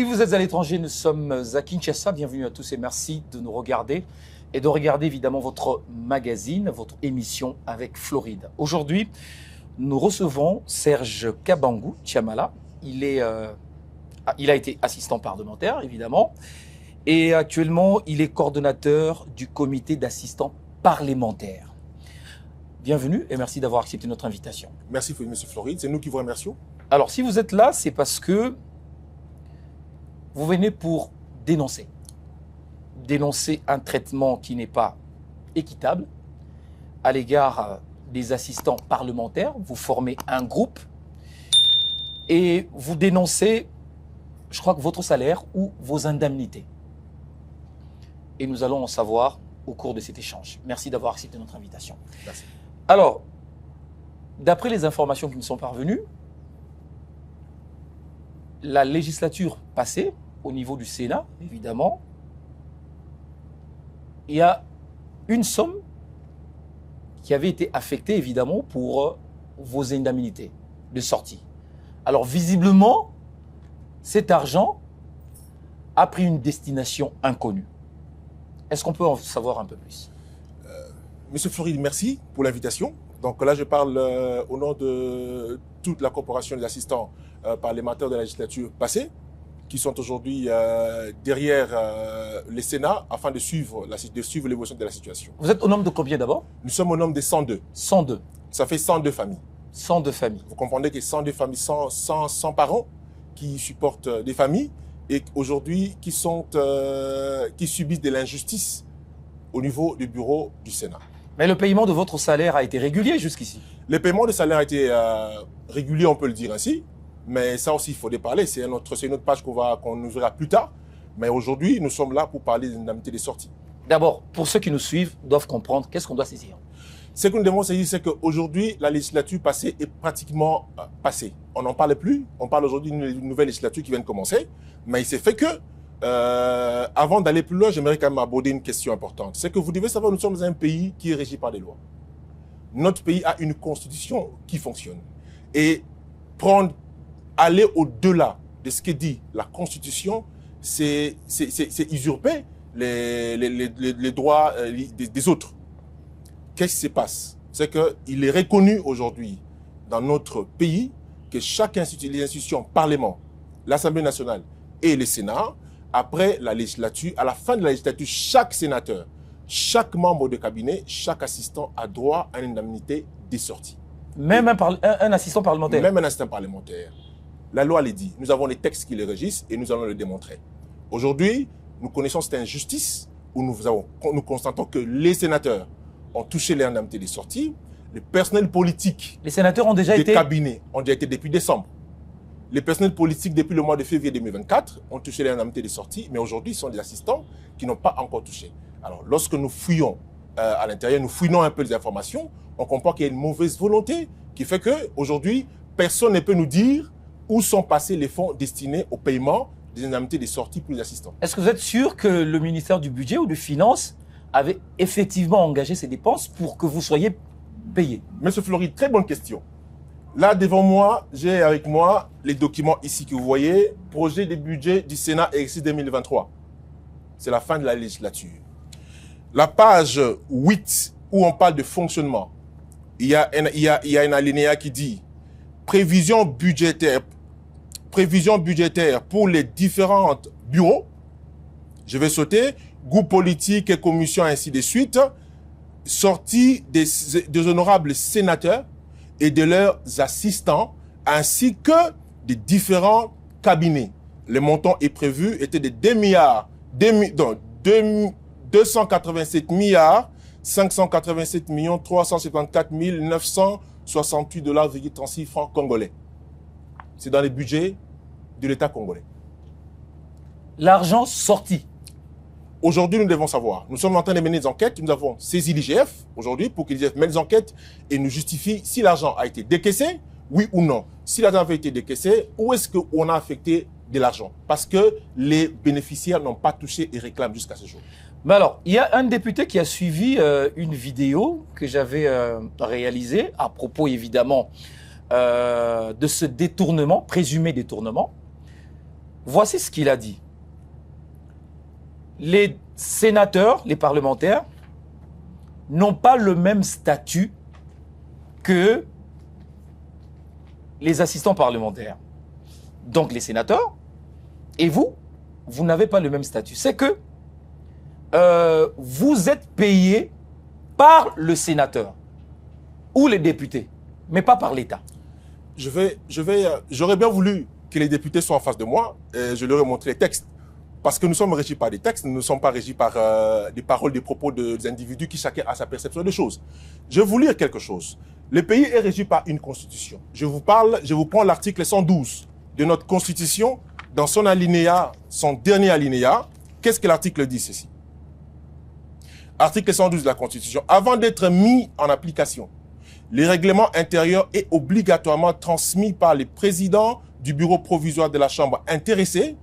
Si vous êtes à l'étranger, nous sommes à Kinshasa. Bienvenue à tous et merci de nous regarder et de regarder évidemment votre magazine, votre émission avec Floride. Aujourd'hui, nous recevons Serge Kabangou Tchamala. Il a été assistant parlementaire, évidemment, et actuellement, il est coordonnateur du comité d'assistants parlementaires. Bienvenue et merci d'avoir accepté notre invitation. Merci, M. Floride. C'est nous qui vous remercions. Alors, si vous êtes là, c'est parce que vous venez pour dénoncer. Dénoncer un traitement qui n'est pas équitable à l'égard des assistants parlementaires. Vous formez un groupe et vous dénoncez, je crois que votre salaire ou vos indemnités. Et nous allons en savoir au cours de cet échange. Merci d'avoir accepté notre invitation. Merci. Alors, d'après les informations qui nous sont parvenues, la législature passée, au niveau du Sénat, évidemment, il y a une somme qui avait été affectée, évidemment, pour vos indemnités de sortie. Alors, visiblement, cet argent a pris une destination inconnue. Est-ce qu'on peut en savoir un peu plus? Monsieur Floride, merci pour l'invitation. Donc là, je parle au nom de toute la corporation des assistants parlementaires de la législature passée, qui sont aujourd'hui derrière le Sénat afin de suivre l'évolution de la situation. Vous êtes au nombre de combien d'abord? Nous sommes au nombre de 102. 102. Ça fait 102 familles. 102 familles. Vous comprenez que 102 familles, 100 parents qui supportent des familles et aujourd'hui qui subissent de l'injustice au niveau du bureau du Sénat. Mais le paiement de votre salaire a été régulier jusqu'ici? Le paiement de salaire a été régulier, on peut le dire ainsi. Mais ça aussi, il faut en parler. C'est une autre page qu'on ouvrira plus tard. Mais aujourd'hui, nous sommes là pour parler des indemnités de sortie. D'abord, pour ceux qui nous suivent, doivent comprendre qu'est-ce qu'on doit saisir. Ce que nous devons saisir, c'est qu'aujourd'hui, la législature passée est pratiquement passée. On n'en parle plus. On parle aujourd'hui d'une nouvelle législature qui vient de commencer. Mais il s'est fait que, avant d'aller plus loin, j'aimerais quand même aborder une question importante. C'est que vous devez savoir, nous sommes dans un pays qui est régi par des lois. Notre pays a une constitution qui fonctionne. Et aller au-delà de ce que dit la Constitution, c'est usurper les droits des autres. Qu'est-ce qui se passe? C'est qu'il est reconnu aujourd'hui dans notre pays que les institutions, Parlement, l'Assemblée nationale et le Sénat, après la législature, à la fin de la législature, chaque sénateur, chaque membre de cabinet, chaque assistant a droit à une indemnité de sortie. Même un assistant parlementaire? Même un assistant parlementaire. La loi le dit. Nous avons les textes qui les régissent et nous allons le démontrer. Aujourd'hui, nous connaissons cette injustice où nous constatons que les sénateurs ont touché les indemnités de sortie. Le personnel politique les sénateurs ont déjà été... des cabinets ont déjà été depuis décembre. Les personnels politiques, depuis le mois de février 2024, ont touché les indemnités de sortie, mais aujourd'hui, ce sont des assistants qui n'ont pas encore touché. Alors, lorsque nous fouillons à l'intérieur, nous fouillons un peu les informations, on comprend qu'il y a une mauvaise volonté qui fait qu'aujourd'hui, personne ne peut nous dire où sont passés les fonds destinés au paiement des indemnités de sortie pour les assistants. Est-ce que vous êtes sûr que le ministère du Budget ou des Finances avait effectivement engagé ces dépenses pour que vous soyez payé? Monsieur Floride, très bonne question. Là, devant moi, j'ai avec moi les documents ici que vous voyez. Projet de budget du Sénat exercice 2023. C'est la fin de la législature. La page 8, où on parle de fonctionnement, il y a un alinéa qui dit prévision budgétaire pour les différents bureaux. Je vais sauter. Groupes politiques et commissions, ainsi de suite. Sortie des honorables sénateurs et de leurs assistants, ainsi que des différents cabinets. Le montant est prévu était de 287 milliards 587 374 968 $,36 francs congolais. C'est dans les budgets de l'État congolais. L'argent sorti. Aujourd'hui, nous devons savoir. Nous sommes en train de mener des enquêtes. Nous avons saisi l'IGF aujourd'hui pour que l'IGF mène des enquêtes et nous justifie si l'argent a été décaissé, oui ou non. Si l'argent avait été décaissé, où est-ce qu'on a affecté de l'argent? Parce que les bénéficiaires n'ont pas touché et réclament jusqu'à ce jour. Mais alors, il y a un député qui a suivi une vidéo que j'avais réalisée à propos évidemment de ce détournement, présumé détournement. Voici ce qu'il a dit. Les sénateurs, les parlementaires, n'ont pas le même statut que les assistants parlementaires. Donc les sénateurs et vous n'avez pas le même statut. C'est que vous êtes payé par le sénateur ou les députés, mais pas par l'État. J'aurais bien voulu que les députés soient en face de moi et je leur ai montré les textes. Parce que nous sommes régis par des textes, nous ne sommes pas régis par des paroles, des propos des individus qui chacun a sa perception des choses. Je vais vous lire quelque chose. Le pays est régi par une constitution. Je vous prends l'article 112 de notre constitution, dans son alinéa, son dernier alinéa. Qu'est-ce que l'article dit ceci? Article 112 de la constitution. Avant d'être mis en application, le règlement intérieur est obligatoirement transmis par les présidents du bureau provisoire de la Chambre intéressée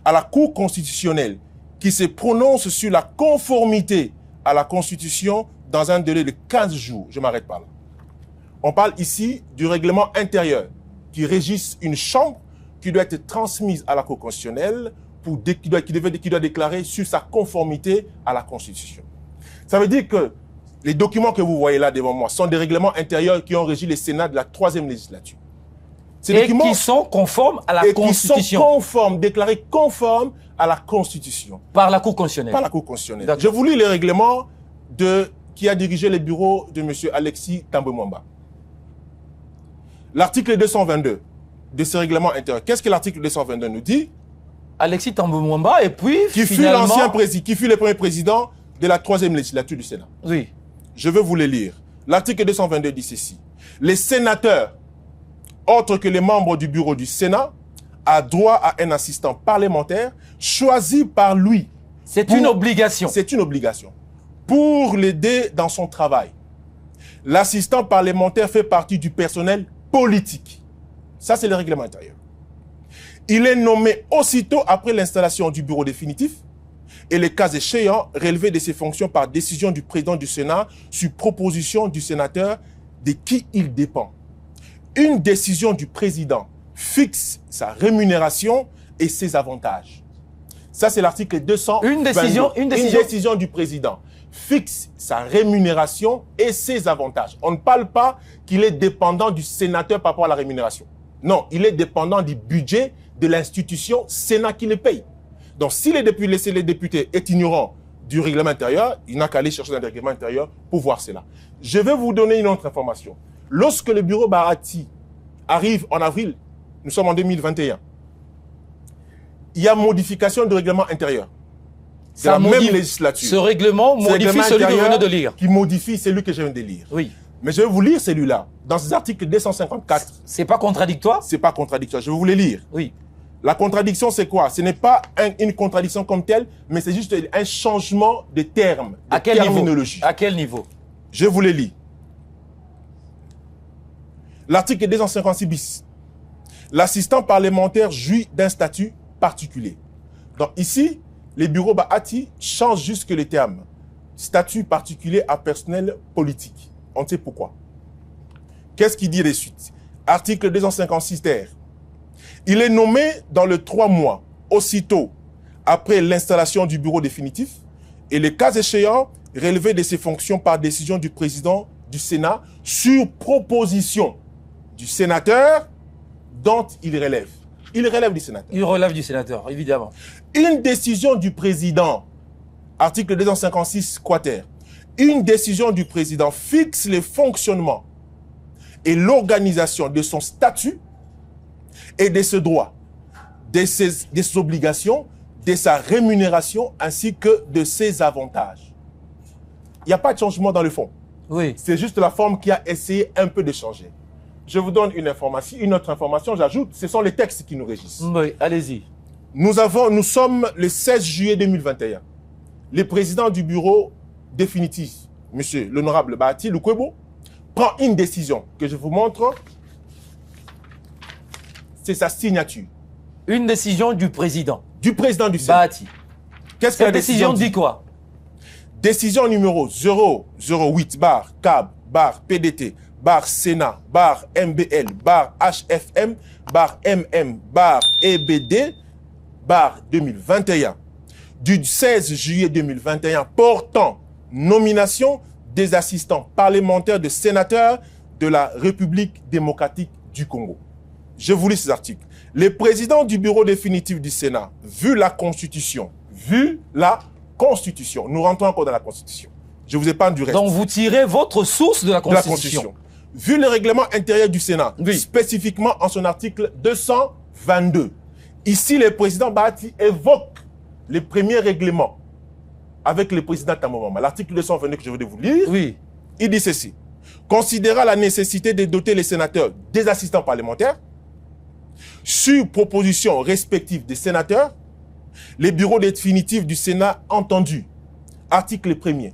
à la Cour constitutionnelle qui se prononce sur la conformité à la Constitution dans un délai de 15 jours. Je m'arrête pas là. On parle ici du règlement intérieur qui régisse une chambre qui doit être transmise à la Cour constitutionnelle qui doit déclarer sur sa conformité à la Constitution. Ça veut dire que les documents que vous voyez là devant moi sont des règlements intérieurs qui ont régi le Sénat de la 3e législature. Et qui sont conformes à la Constitution. Qui sont conformes, déclarés conformes à la Constitution. Par la Cour constitutionnelle. Par la Cour constitutionnelle. Je vous lis les règlements qui a dirigé le bureau de M. Alexis Thambwe Mwamba. L'article 222 de ce règlement intérieur. Qu'est-ce que l'article 222 nous dit? Alexis Thambwe Mwamba et puis qui fut le premier président de la 3e législature du Sénat. Oui. Je vais vous les lire. L'article 222 dit ceci. Les sénateurs, autres que les membres du bureau du Sénat, a droit à un assistant parlementaire choisi par lui. C'est une obligation. C'est une obligation. Pour l'aider dans son travail. L'assistant parlementaire fait partie du personnel politique. Ça, c'est le règlement intérieur. Il est nommé aussitôt après l'installation du bureau définitif et les cas échéants relevé de ses fonctions par décision du président du Sénat sur proposition du sénateur de qui il dépend. Une décision du président fixe sa rémunération et ses avantages. Ça, c'est l'article 200. Une décision du président fixe sa rémunération et ses avantages. On ne parle pas qu'il est dépendant du sénateur par rapport à la rémunération. Non, il est dépendant du budget de l'institution Sénat qui le paye. Donc, si les députés est ignorant du règlement intérieur, il n'a qu'à aller chercher dans le règlement intérieur pour voir cela. Je vais vous donner une autre information. Lorsque le bureau Bahati arrive en avril, nous sommes en 2021, il y a modification du règlement intérieur. C'est la même législature. Ce règlement modifie celui que vous venez de lire. Qui modifie celui que je viens de lire. Oui. Mais je vais vous lire celui-là. Dans ces articles 254. C'est pas contradictoire? C'est pas contradictoire. Je vais vous les lire. Oui. La contradiction, c'est quoi? Ce n'est pas une contradiction comme telle, mais c'est juste un changement de termes, de terminologie. À quel niveau? Je vous les lis. L'article 256 bis. L'assistant parlementaire jouit d'un statut particulier. Donc ici, les bureaux Bahati changent juste que les termes. Statut particulier à personnel politique. On sait pourquoi. Qu'est-ce qu'il dit de suite? Article 256 ter. Il est nommé dans les 3 mois, aussitôt après l'installation du bureau définitif, et les cas échéants relevé de ses fonctions par décision du président du Sénat sur proposition du sénateur dont il relève. Il relève du sénateur. Il relève du sénateur, évidemment. Une décision du président, article 256 quater, une décision du président fixe le fonctionnement et l'organisation de son statut et de ses droits, de ses obligations, de sa rémunération ainsi que de ses avantages. Il n'y a pas de changement dans le fond. Oui. C'est juste la forme qui a essayé un peu de changer. Je vous donne une autre information, j'ajoute, ce sont les textes qui nous régissent. Oui, allez-y. Nous sommes le 16 juillet 2021. Le président du bureau définitif, monsieur l'honorable Bahati Lukwebo, prend une décision que je vous montre. C'est sa signature. Une décision du président. Du président du Sénat. Bahati. Qu'est-ce que la décision dit quoi? Décision numéro 008 bar CAB bar PDT bar Sénat bar MBL bar HFM bar MM bar EBD 2021 du 16 juillet 2021 portant nomination des assistants parlementaires de sénateurs de la République démocratique du Congo. Je vous lis ces articles. Les présidents du bureau définitif du Sénat, vu la Constitution, nous rentrons encore dans la Constitution. Je vous épargne du reste. Donc vous tirez votre source de la Constitution. Vu le règlement intérieur du Sénat, oui, spécifiquement en son article 222, ici le président Bahati évoque les premiers règlements avec le président Tambomama. L'article 222 que je vais vous lire, oui, il dit ceci. Considérant la nécessité de doter les sénateurs des assistants parlementaires, sur proposition respective des sénateurs, les bureaux définitifs du Sénat entendus, article 1er,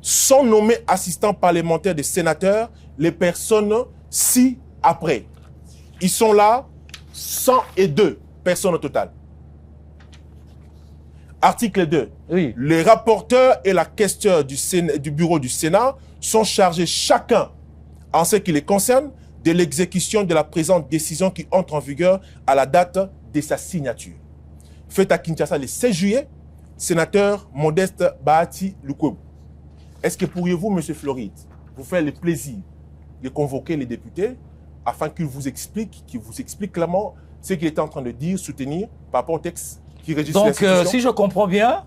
sont nommés assistants parlementaires des sénateurs les personnes ci-après. Ils sont là 102 personnes au total. Article 2. oui. Les rapporteurs et la questeur du bureau du Sénat sont chargés chacun, en ce qui les concerne, de l'exécution de la présente décision qui entre en vigueur à la date de sa signature. Fait à Kinshasa le 16 juillet, sénateur Modeste Bahati Lukwebo. Est-ce que pourriez-vous, M. Floride, vous faire le plaisir de convoquer les députés afin qu'ils vous expliquent clairement ce qu'il était en train de dire, soutenir par rapport au texte qui régit l'institution? Donc, si je comprends bien,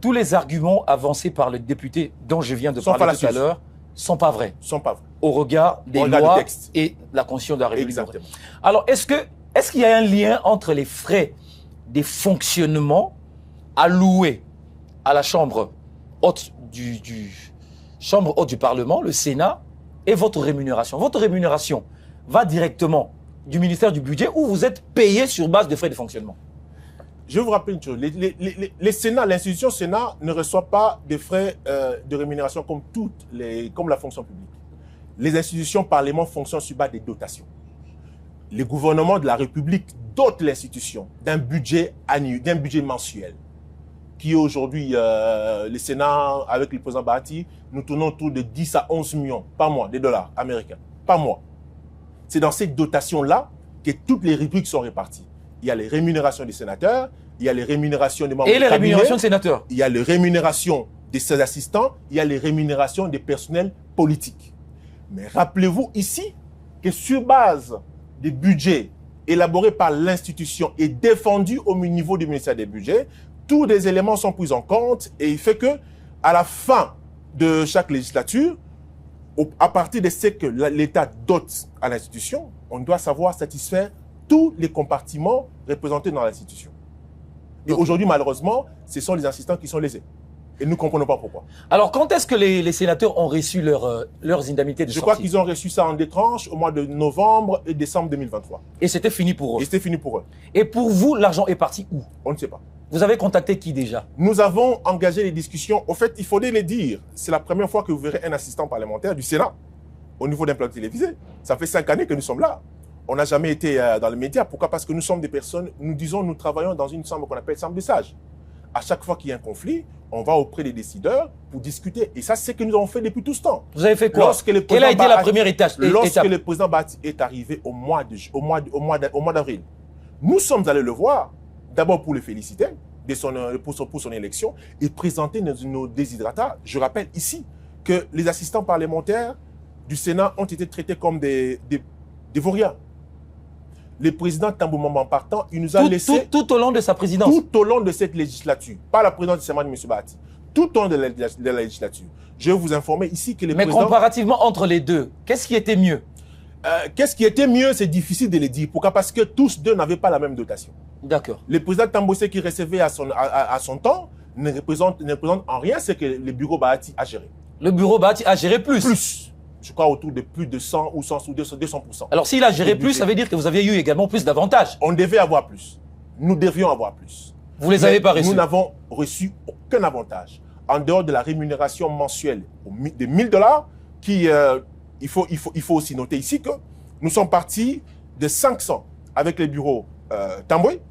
tous les arguments avancés par le député dont je viens de parler tout à l'heure sont pas vrais. Sont pas vrais. Au regard des lois et la Constitution de la République. Exactement. Alors, est-ce qu'il y a un lien entre les frais des fonctionnements alloués à la Chambre haute Chambre haute du Parlement, le Sénat, et votre rémunération? Votre rémunération va directement du ministère du Budget ou vous êtes payé sur base de frais de fonctionnement? Je vais vous rappeler une chose. Les Sénats, l'institution Sénat ne reçoit pas de frais de rémunération comme la fonction publique. Les institutions Parlement fonctionnent sur base des dotations. Le gouvernement de la République dote l'institution d'un budget annuel, d'un budget mensuel, qui est aujourd'hui, le Sénat, avec le président Bahati, nous tournons autour de 10 à 11 millions par mois de dollars américains, par mois. C'est dans cette dotation-là que toutes les rubriques sont réparties. Il y a les rémunérations des sénateurs, il y a les rémunérations des membres du cabinet, rémunérations des sénateurs. Il y a les rémunérations de ses assistants, il y a les rémunérations des personnels politiques. Mais rappelez-vous ici que sur base des budgets élaborés par l'institution et défendus au niveau du ministère des Budgets, tous les éléments sont pris en compte et il fait que à la fin de chaque législature, à partir de ce que l'État dote à l'institution, on doit savoir satisfaire tous les compartiments représentés dans l'institution. Et aujourd'hui, malheureusement, ce sont les assistants qui sont lésés. Et nous ne comprenons pas pourquoi. Alors, quand est-ce que les sénateurs ont reçu leurs indemnités de sortie? Je crois qu'ils ont reçu ça en détranche au mois de novembre et décembre 2023. Et c'était fini pour eux? Et c'était fini pour eux. Et pour vous, l'argent est parti où? On ne sait pas. Vous avez contacté qui déjà? Nous avons engagé les discussions. Au fait, il faudrait les dire. C'est la première fois que vous verrez un assistant parlementaire du Sénat au niveau d'un plateau télévisé. Ça fait 5 années que nous sommes là. On n'a jamais été dans les médias. Pourquoi? Parce que nous sommes des personnes, nous travaillons dans une chambre qu'on appelle chambre de sages. À chaque fois qu'il y a un conflit, on va auprès des décideurs pour discuter. Et ça, c'est ce que nous avons fait depuis tout ce temps. Vous avez fait quoi? Quelle a été la première étape? Lorsque le président Bahati est arrivé au mois d'avril, nous sommes allés le voir, d'abord pour le féliciter pour son élection et présenter nos déshydratats. Je rappelle ici que les assistants parlementaires du Sénat ont été traités comme des vauriens. Le président Tambomama en partant, il nous a laissé... Tout au long de sa présidence. Tout au long de cette législature. Pas la présidence du Sénat de M. Bahati. Tout au long de la législature. Je vais vous informer ici que le président... Mais comparativement entre les deux, qu'est-ce qui était mieux? Qu'est-ce qui était mieux, c'est difficile de le dire. Pourquoi? Parce que tous deux n'avaient pas la même dotation. D'accord. Le président Tambossé qui recevait à son temps ne représente en rien ce que le bureau Bahati a géré. Le bureau Bahati a géré plus? Plus. Je crois autour de plus de 100 ou 200%. Alors s'il a géré plus, ça veut dire que vous aviez eu également plus d'avantages. On devait avoir plus. Nous devions avoir plus. Vous les avez pas reçus? Nous n'avons reçu aucun avantage. En dehors de la rémunération mensuelle de $1000, qui, il faut aussi noter ici que nous sommes partis de 500 avec les bureaux Tamboué.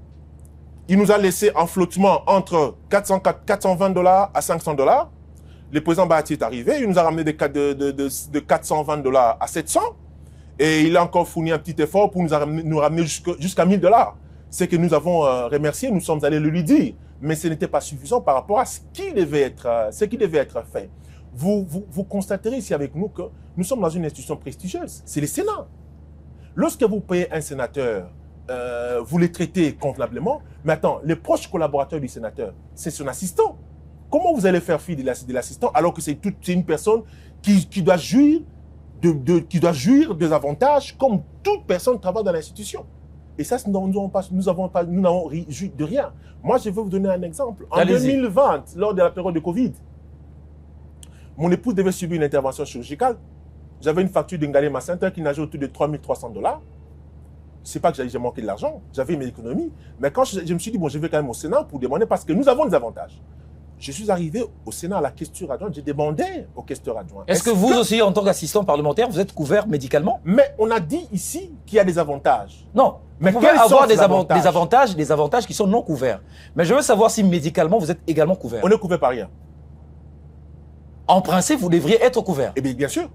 Il nous a laissé en flottement entre $420 à $500. Le président Bahati est arrivé, il nous a ramené de $420 à 700 et il a encore fourni un petit effort pour nous ramener jusqu'à $1000. c'est que nous avons remercié, nous sommes allés le lui dire, mais ce n'était pas suffisant par rapport à ce qui devait être fait. Vous constaterez ici avec nous que nous sommes dans une institution prestigieuse, c'est le Sénat. Lorsque vous payez un sénateur, vous le traitez convenablement, mais attends, les proches collaborateurs du sénateur, c'est son assistant. Comment vous allez faire fi de l'assistant alors que c'est une personne qui doit jouir des avantages comme toute personne qui travaille dans l'institution? Et ça, nous n'avons joui de rien. Moi, je vais vous donner un exemple. En 2020, lors de la période de Covid, mon épouse devait subir une intervention chirurgicale. J'avais une facture d'Ngalema Center qui nageait autour de 3 300 $. Ce n'est pas que j'ai manqué de l'argent, j'avais mes économies. Mais quand je me suis dit, bon, je vais quand même au Sénat pour demander, parce que nous avons des avantages. Je suis arrivé au Sénat à la questure adjointe, j'ai demandé au questeur adjoint. Est-ce que vous aussi, en tant qu'assistant parlementaire, vous êtes couvert médicalement? Mais on a dit ici qu'il y a des avantages. Non, mais vous pouvez avoir des avantages qui sont non couverts. Mais je veux savoir si médicalement, vous êtes également couvert. On est couvert par rien. En principe, vous devriez être couvert. Eh bien sûr,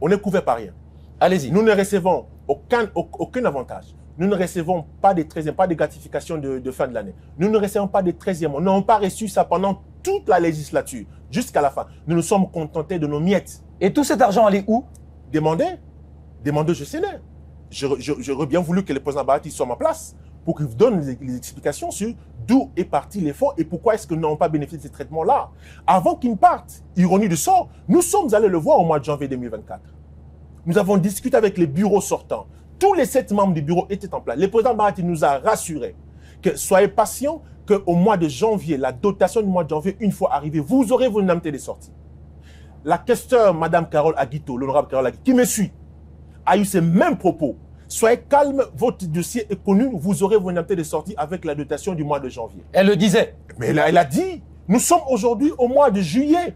on est couvert par rien. Allez-y. Nous ne recevons aucun avantage. Nous ne recevons pas de 13e, pas de gratification de fin de l'année. Nous ne recevons pas de 13e. Nous n'avons pas reçu ça pendant toute la législature, jusqu'à la fin. Nous nous sommes contentés de nos miettes. Et tout cet argent allait où? Demandez au Sénat. J'aurais bien voulu que le président Bahati soit à ma place pour qu'il vous donne les explications sur d'où est parti les fonds et pourquoi est-ce que nous n'avons pas bénéficié de ces traitements-là. Avant qu'il ne parte, ironie du sort, nous sommes allés le voir au mois de janvier 2024. Nous avons discuté avec les bureaux sortants. Tous les 7 membres du bureau étaient en place. Le président Bahati nous a rassurés que soyez patients, qu'au mois de janvier, la dotation du mois de janvier, une fois arrivée, vous aurez vos indemnités de sortie. La questeur, Madame Carole Aguito, l'honorable Carole Aguito, qui me suit, a eu ces mêmes propos. Soyez calme, votre dossier est connu, vous aurez vos indemnités de sortie avec la dotation du mois de janvier. Elle le disait. Mais elle a dit, nous sommes aujourd'hui au mois de juillet.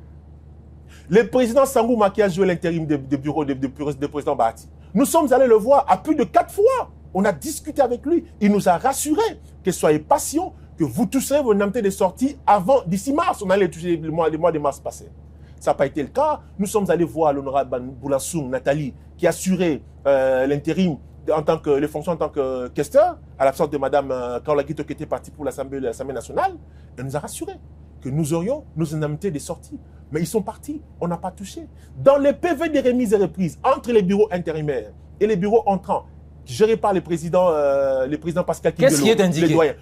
Le président Sangouma qui a joué l'intérim du bureau de président Bahati, nous sommes allés le voir à plus de 4 fois. On a discuté avec lui. Il nous a rassurés que soyez patients, que vous toucherez vos indemnités de sortie avant, d'ici mars. On allait toucher le mois de mars passé. Ça n'a pas été le cas. Nous sommes allés voir l'honorable Boulassoum, Nathalie, qui assurait l'intérim les fonctions en tant que questeur, à l'absence de Mme Carole Aguito qui était partie pour l'Assemblée nationale. Elle nous a rassurés que nous aurions nos indemnités de sortie. Mais ils sont partis, on n'a pas touché. Dans les PV de remise et reprise, entre les bureaux intérimaires et les bureaux entrants, gérés par le président Pascal Kingelo, qu'est-ce qui est indiqué?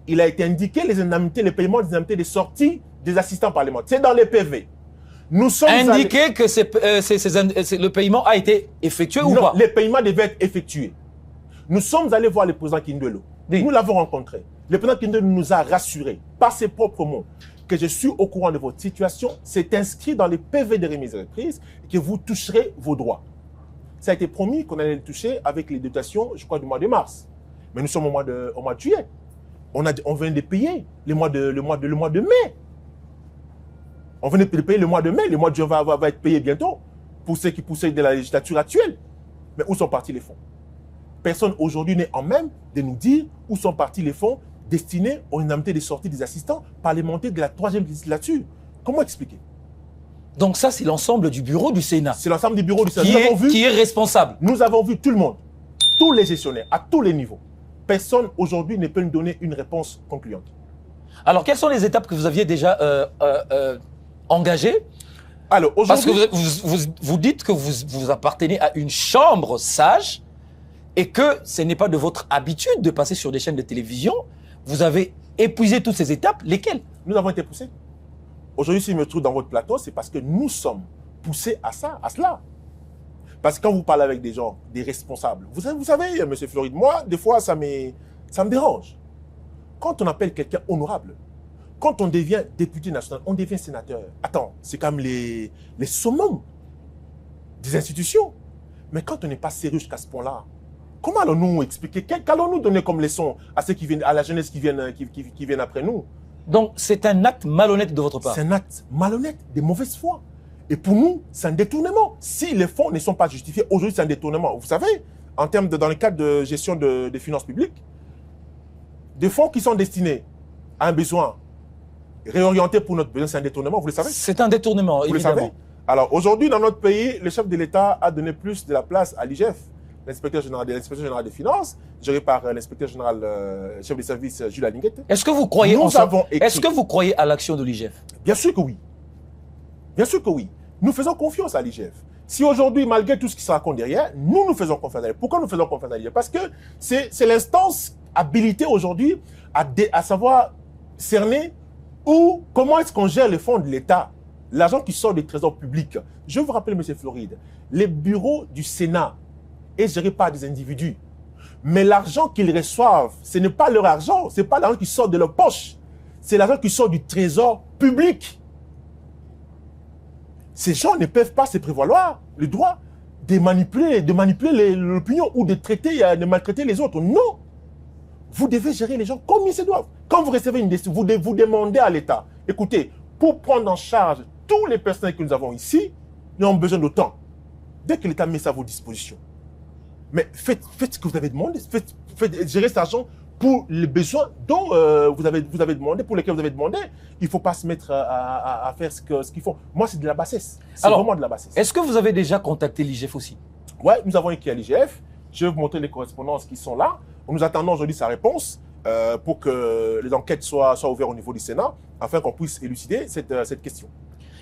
Il a été indiqué les indemnités, les paiements des indemnités de sortie des assistants parlementaires. C'est dans les PV. Nous sommes indiqué que le paiement a été effectué ou pas? Les paiements devaient être effectués. Nous sommes allés voir le président Kindelo. Oui. Nous l'avons rencontré. Le président Kindelo nous a rassurés, par ses propres mots, que je suis au courant de votre situation. C'est inscrit dans les PV de remise et reprise et que vous toucherez vos droits. Ça a été promis qu'on allait le toucher avec les dotations, je crois, du mois de mars. Mais nous sommes au mois de juillet. On vient de payer le mois de mai. On venait de payer le mois de mai. Le mois de juin va être payé bientôt pour ceux qui poussaient de la législature actuelle. Mais où sont partis les fonds? Personne aujourd'hui n'est en même de nous dire où sont partis les fonds destinés aux indemnités de sortie des assistants parlementaires de la 3e législature. Comment expliquer? Donc ça, c'est l'ensemble du bureau du Sénat. C'est l'ensemble du bureau du Sénat. Qui est responsable. Nous avons vu tout le monde, tous les gestionnaires, à tous les niveaux. Personne aujourd'hui ne peut nous donner une réponse concluante. Alors, quelles sont les étapes que vous aviez déjà engagées? Alors, parce que vous dites que vous appartenez à une chambre sage et que ce n'est pas de votre habitude de passer sur des chaînes de télévision. Vous avez épuisé toutes ces étapes. Lesquelles? Nous avons été poussés. Aujourd'hui, si je me trouve dans votre plateau, c'est parce que nous sommes poussés à cela. Parce que quand vous parlez avec des gens, des responsables, vous savez, M. Floride, moi, des fois, ça me dérange. Quand on appelle quelqu'un honorable, quand on devient député national, on devient sénateur. Attends, c'est comme les summums des institutions. Mais quand on n'est pas sérieux jusqu'à ce point-là, comment allons-nous expliquer, qu'allons-nous donner comme leçon à ceux qui viennent, à la jeunesse qui viennent après nous? Donc, c'est un acte malhonnête de votre part. C'est un acte malhonnête, de mauvaise foi. Et pour nous, c'est un détournement. Si les fonds ne sont pas justifiés, aujourd'hui, c'est un détournement. Vous savez, en termes dans le cadre de gestion des finances publiques, des fonds qui sont destinés à un besoin réorienté pour notre besoin, c'est un détournement, vous le savez? C'est un détournement, vous évidemment. Le savez? Alors, aujourd'hui, dans notre pays, le chef de l'État a donné plus de la place à l'IGF l'inspecteur général des finances, géré par l'inspecteur général, chef des services, Jules Alinguette. Est-ce que vous croyez à l'action de l'IGF? Bien sûr que oui. Bien sûr que oui. Nous faisons confiance à l'IGF. Si aujourd'hui, malgré tout ce qui se raconte derrière, nous faisons confiance à l'IGF. Pourquoi nous faisons confiance à l'IGF? Parce que c'est l'instance habilitée aujourd'hui à savoir cerner comment est-ce qu'on gère les fonds de l'État, l'argent qui sort des trésors publics. Je vous rappelle, M. Floride, les bureaux du Sénat est géré par des individus. Mais l'argent qu'ils reçoivent, ce n'est pas leur argent, ce n'est pas l'argent qui sort de leur poche. C'est l'argent qui sort du trésor public. Ces gens ne peuvent pas se prévaloir le droit de manipuler l'opinion ou de maltraiter les autres. Non. Vous devez gérer les gens comme ils se doivent. Quand vous recevez une décision, vous demandez à l'État, écoutez, pour prendre en charge tous les personnels que nous avons ici, nous avons besoin de temps. Dès que l'État met ça à vos dispositions. Mais faites ce que vous avez demandé. Faites gérer cet argent pour les besoins dont vous avez demandé, pour lesquels vous avez demandé. Il ne faut pas se mettre à faire ce qu'il faut. Moi, c'est de la bassesse. C'est vraiment de la bassesse. Est-ce que vous avez déjà contacté l'IGF aussi? Oui, nous avons écrit à l'IGF. Je vais vous montrer les correspondances qui sont là. Nous attendons aujourd'hui sa réponse pour que les enquêtes soient ouvertes au niveau du Sénat, afin qu'on puisse élucider cette question.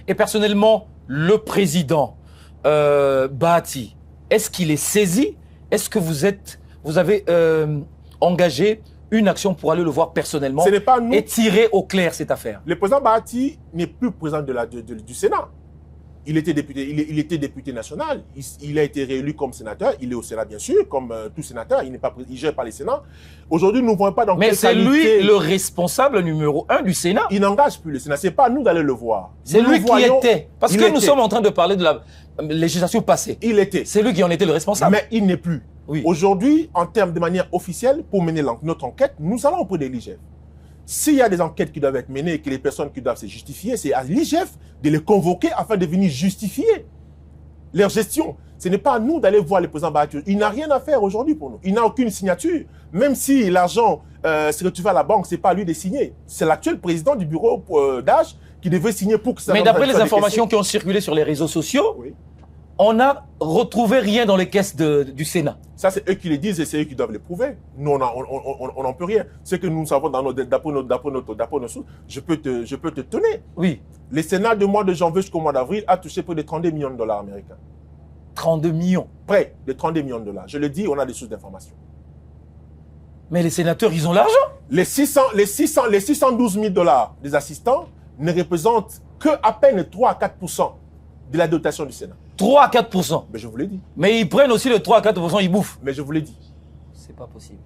Et personnellement, le président Bahati, est-ce qu'il est saisi? Est-ce que vous avez engagé une action pour aller le voir personnellement? Ce n'est pas nous. Et tirer au clair cette affaire? Le président Bahati n'est plus président du Sénat. Il était député national. Il a été réélu comme sénateur. Il est au Sénat, bien sûr, comme tout sénateur. Il ne gère pas les Sénats. Aujourd'hui, nous ne voyons pas dans quelle qualité... Mais c'est lui le responsable numéro 1 du Sénat. Il n'engage plus le Sénat. Ce n'est pas à nous d'aller le voir. C'est lui qui était. Parce que nous sommes en train de parler de la législation passée. Il était. C'est lui qui en était le responsable. Mais il n'est plus. Oui. Aujourd'hui, en termes de manière officielle, pour mener notre enquête, nous allons auprès de l'IGF. S'il y a des enquêtes qui doivent être menées et que les personnes qui doivent se justifier, c'est à l'IGF de les convoquer afin de venir justifier leur gestion. Ce n'est pas à nous d'aller voir le président Bahati. Il n'a rien à faire aujourd'hui pour nous. Il n'a aucune signature. Même si l'argent se retrouve à la banque, ce n'est pas à lui de signer. C'est l'actuel président du bureau d'âge qui devait signer pour que ça... Mais d'après les informations qui ont circulé sur les réseaux sociaux, oui, on n'a retrouvé rien dans les caisses du Sénat. Ça, c'est eux qui le disent et c'est eux qui doivent le prouver. Nous, on n'en peut rien. Ce que nous savons d'après nos sources, je peux te tenir. Oui. Le Sénat du mois de janvier jusqu'au mois d'avril a touché près de 32 millions de dollars américains. 32 millions? Près de 32 millions de dollars. Je le dis, on a des sources d'information. Mais les sénateurs, ils ont l'argent. Les 612 000 dollars des assistants ne représentent que à peine 3 à 4% de la dotation du Sénat. 3 à 4%. Mais je vous l'ai dit. Mais ils prennent aussi le 3 à 4%, ils bouffent. Mais je vous l'ai dit. C'est pas possible.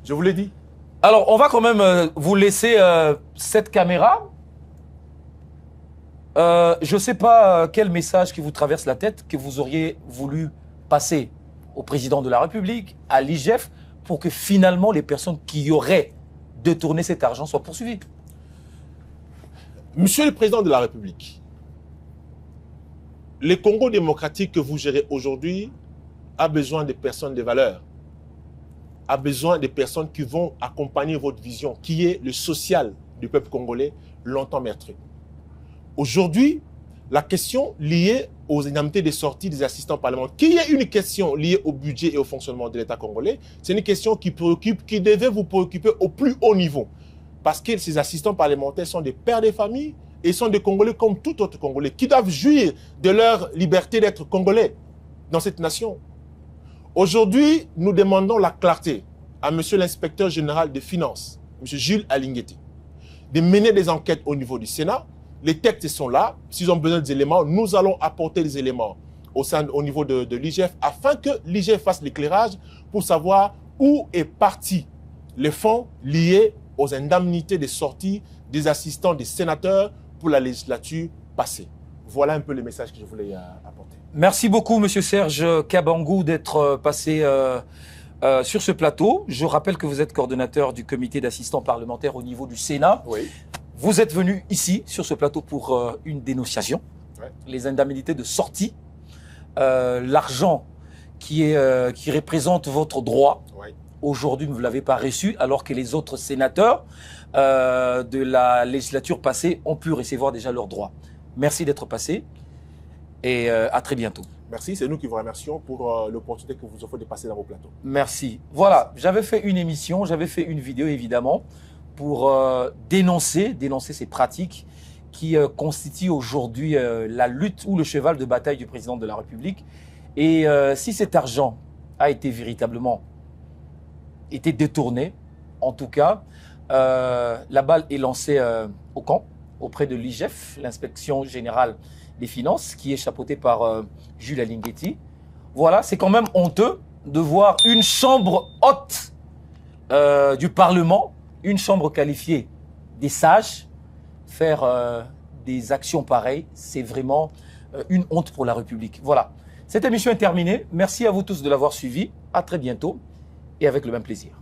Je vous l'ai dit. Alors, on va quand même vous laisser cette caméra. Je ne sais pas quel message qui vous traverse la tête que vous auriez voulu passer au président de la République, à l'IGF, pour que finalement les personnes qui auraient détourné cet argent soient poursuivies. Monsieur le président de la République, le Congo démocratique que vous gérez aujourd'hui a besoin de personnes de valeur, a besoin de personnes qui vont accompagner votre vision, qui est le social du peuple congolais, longtemps meurtri. Aujourd'hui, la question liée aux indemnités de sortie des assistants parlementaires, qui est une question liée au budget et au fonctionnement de l'État congolais, c'est une question qui devait vous préoccuper au plus haut niveau. Parce que ces assistants parlementaires sont des pères de famille, et sont des Congolais comme tout autre Congolais, qui doivent jouir de leur liberté d'être Congolais dans cette nation. Aujourd'hui, nous demandons la clarté à monsieur l'inspecteur général des finances, monsieur Jules Alinguette, de mener des enquêtes au niveau du Sénat. Les textes sont là. S'ils ont besoin des éléments, nous allons apporter des éléments au niveau de l'IGF afin que l'IGF fasse l'éclairage pour savoir où est parti les fonds liés aux indemnités de sortie des assistants des sénateurs pour la législature passée. Voilà un peu le message que je voulais apporter. Merci beaucoup, monsieur Serge Kabangou, d'être passé sur ce plateau. Je rappelle que vous êtes coordonnateur du comité d'assistants parlementaires au niveau du Sénat. Oui. Vous êtes venu ici, sur ce plateau, pour une dénonciation. Ouais. Les indemnités de sortie, l'argent qui représente votre droit. Ouais. Aujourd'hui, vous ne l'avez pas reçu, alors que les autres sénateurs de la législature passée ont pu recevoir déjà leurs droits. Merci d'être passé. et à très bientôt. Merci, c'est nous qui vous remercions pour l'opportunité que vous offrez de passer dans vos plateaux. Merci. Voilà, j'avais fait une émission, j'avais fait une vidéo évidemment pour dénoncer ces pratiques qui constituent aujourd'hui la lutte ou le cheval de bataille du président de la République. Et si cet argent a été véritablement détourné, en tout cas, la balle est lancée au camp auprès de l'IGF, l'inspection générale des finances, qui est chapeautée par Jules Alinghetti. Voilà, c'est quand même honteux de voir une chambre haute du Parlement, une chambre qualifiée des sages, faire des actions pareilles. C'est vraiment une honte pour la République. Voilà, cette émission est terminée. Merci à vous tous de l'avoir suivi. À très bientôt et avec le même plaisir.